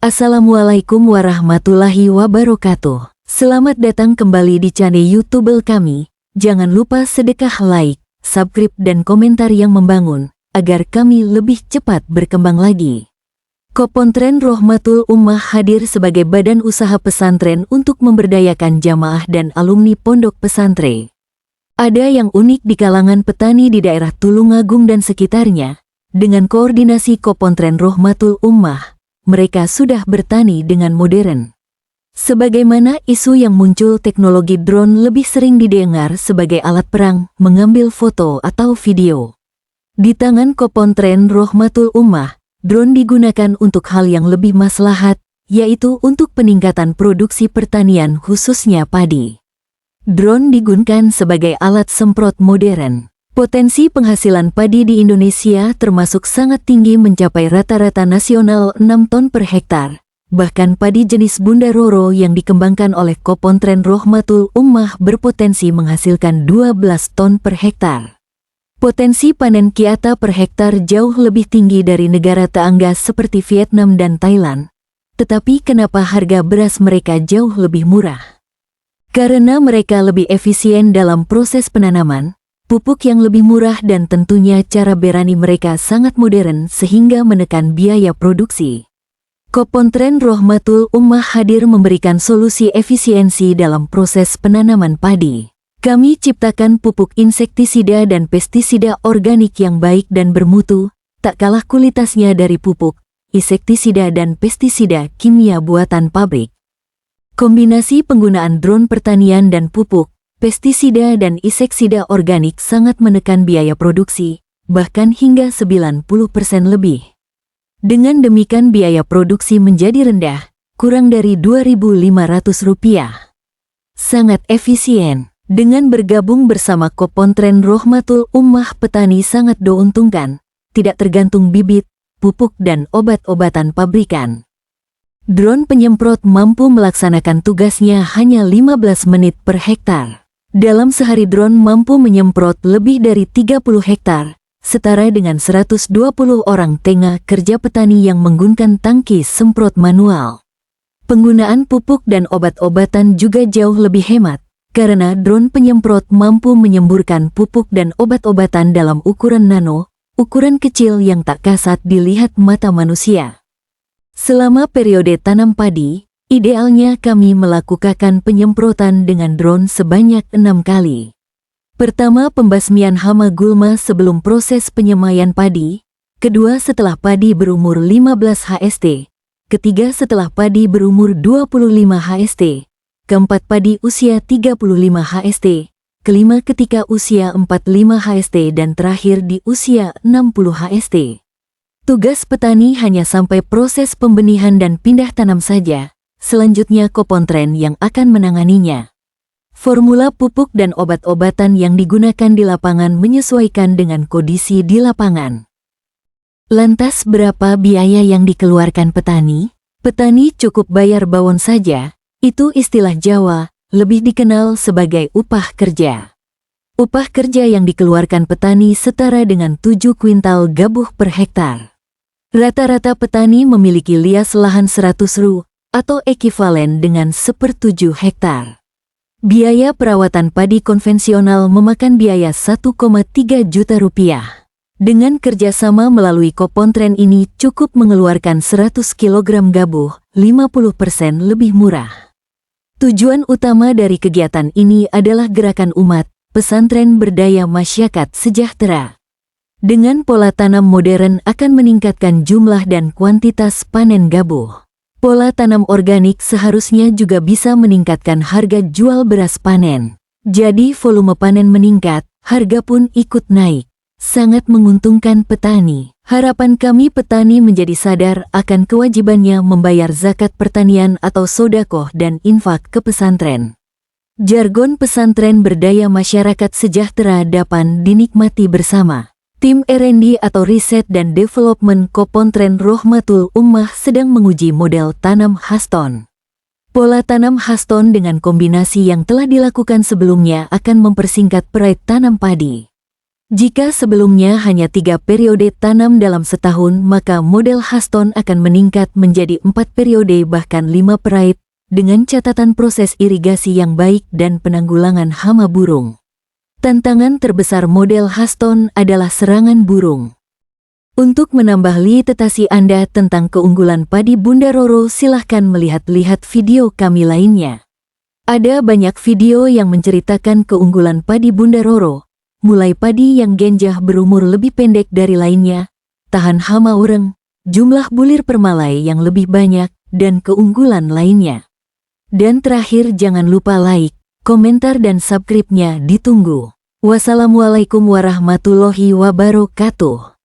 Assalamualaikum warahmatullahi wabarakatuh. Selamat datang kembali di channel YouTube kami. Jangan lupa sedekah like, subscribe dan komentar yang membangun, agar kami lebih cepat berkembang lagi. Kopontren Rohmatul Ummah hadir sebagai badan usaha pesantren untuk memberdayakan jamaah dan alumni pondok pesantren. Ada yang unik di kalangan petani di daerah Tulungagung dan sekitarnya. Dengan koordinasi Kopontren Rohmatul Ummah, mereka sudah bertani dengan modern. Sebagaimana isu yang muncul, teknologi drone lebih sering didengar sebagai alat perang, mengambil foto atau video. Di tangan Kopontren Rohmatul Ummah, drone digunakan untuk hal yang lebih maslahat, yaitu untuk peningkatan produksi pertanian khususnya padi. Drone digunakan sebagai alat semprot modern. Potensi penghasilan padi di Indonesia termasuk sangat tinggi, mencapai rata-rata nasional 6 ton per hektar. Bahkan padi jenis Bunda Roro yang dikembangkan oleh Kopontren Rohmatul Ummah berpotensi menghasilkan 12 ton per hektar. Potensi panen kiata per hektar jauh lebih tinggi dari negara tetangga seperti Vietnam dan Thailand. Tetapi kenapa harga beras mereka jauh lebih murah? Karena mereka lebih efisien dalam proses penanaman, pupuk yang lebih murah, dan tentunya cara berani mereka sangat modern sehingga menekan biaya produksi. Kopontren Rohmatul Ummah hadir memberikan solusi efisiensi dalam proses penanaman padi. Kami ciptakan pupuk insektisida dan pestisida organik yang baik dan bermutu, tak kalah kualitasnya dari pupuk, insektisida dan pestisida kimia buatan pabrik. Kombinasi penggunaan drone pertanian dan pupuk, pestisida dan inseksida organik sangat menekan biaya produksi, bahkan hingga 90% lebih. Dengan demikian biaya produksi menjadi rendah, kurang dari Rp2.500. Sangat efisien. Dengan bergabung bersama Kopontren Rohmatul Ummah, petani sangat diuntungkan, tidak tergantung bibit, pupuk dan obat-obatan pabrikan. Drone penyemprot mampu melaksanakan tugasnya hanya 15 menit per hektar. Dalam sehari drone mampu menyemprot lebih dari 30 hektar, setara dengan 120 orang tenaga kerja petani yang menggunakan tangki semprot manual. Penggunaan pupuk dan obat-obatan juga jauh lebih hemat, karena drone penyemprot mampu menyemburkan pupuk dan obat-obatan dalam ukuran nano, ukuran kecil yang tak kasat dilihat mata manusia. Selama periode tanam padi, idealnya kami melakukan penyemprotan dengan drone sebanyak 6 kali. Pertama, pembasmian hama gulma sebelum proses penyemaian padi. Kedua, setelah padi berumur 15 HST. Ketiga, setelah padi berumur 25 HST. Keempat, padi usia 35 HST. Kelima, ketika usia 45 HST. Dan terakhir di usia 60 HST. Tugas petani hanya sampai proses pembenihan dan pindah tanam saja. Selanjutnya Kopontren yang akan menanganinya. Formula pupuk dan obat-obatan yang digunakan di lapangan menyesuaikan dengan kondisi di lapangan. Lantas berapa biaya yang dikeluarkan petani? Petani cukup bayar bawon saja, itu istilah Jawa, lebih dikenal sebagai upah kerja. Upah kerja yang dikeluarkan petani setara dengan 7 kuintal gabuh per hektar. Rata-rata petani memiliki luas lahan 100 ru, atau ekivalen dengan 1/7 hektar. Biaya perawatan padi konvensional memakan biaya Rp1,3 juta. Dengan kerjasama melalui Kopontren ini cukup mengeluarkan 100 kg gabuh, 50% lebih murah. Tujuan utama dari kegiatan ini adalah gerakan umat, pesantren berdaya masyarakat sejahtera. Dengan pola tanam modern akan meningkatkan jumlah dan kuantitas panen gabuh. Pola tanam organik seharusnya juga bisa meningkatkan harga jual beras panen. Jadi volume panen meningkat, harga pun ikut naik. Sangat menguntungkan petani. Harapan kami petani menjadi sadar akan kewajibannya membayar zakat pertanian atau sodakoh dan infak ke pesantren. Jargon pesantren berdaya masyarakat sejahtera dapat dinikmati bersama. Tim R&D atau Riset dan Development Kopontren Rohmatul Ummah sedang menguji model tanam Haston. Pola tanam Haston dengan kombinasi yang telah dilakukan sebelumnya akan mempersingkat periode tanam padi. Jika sebelumnya hanya 3 periode tanam dalam setahun, maka model Haston akan meningkat menjadi 4 periode bahkan 5 perait, dengan catatan proses irigasi yang baik dan penanggulangan hama burung. Tantangan terbesar model Haston adalah serangan burung. Untuk menambah literasi Anda tentang keunggulan padi Bunda Roro, silahkan melihat-lihat video kami lainnya. Ada banyak video yang menceritakan keunggulan padi Bunda Roro, mulai padi yang genjah berumur lebih pendek dari lainnya, tahan hama ureng, jumlah bulir permalai yang lebih banyak, dan keunggulan lainnya. Dan terakhir, jangan lupa like, komentar dan subscribe-nya ditunggu. Wassalamualaikum warahmatullahi wabarakatuh.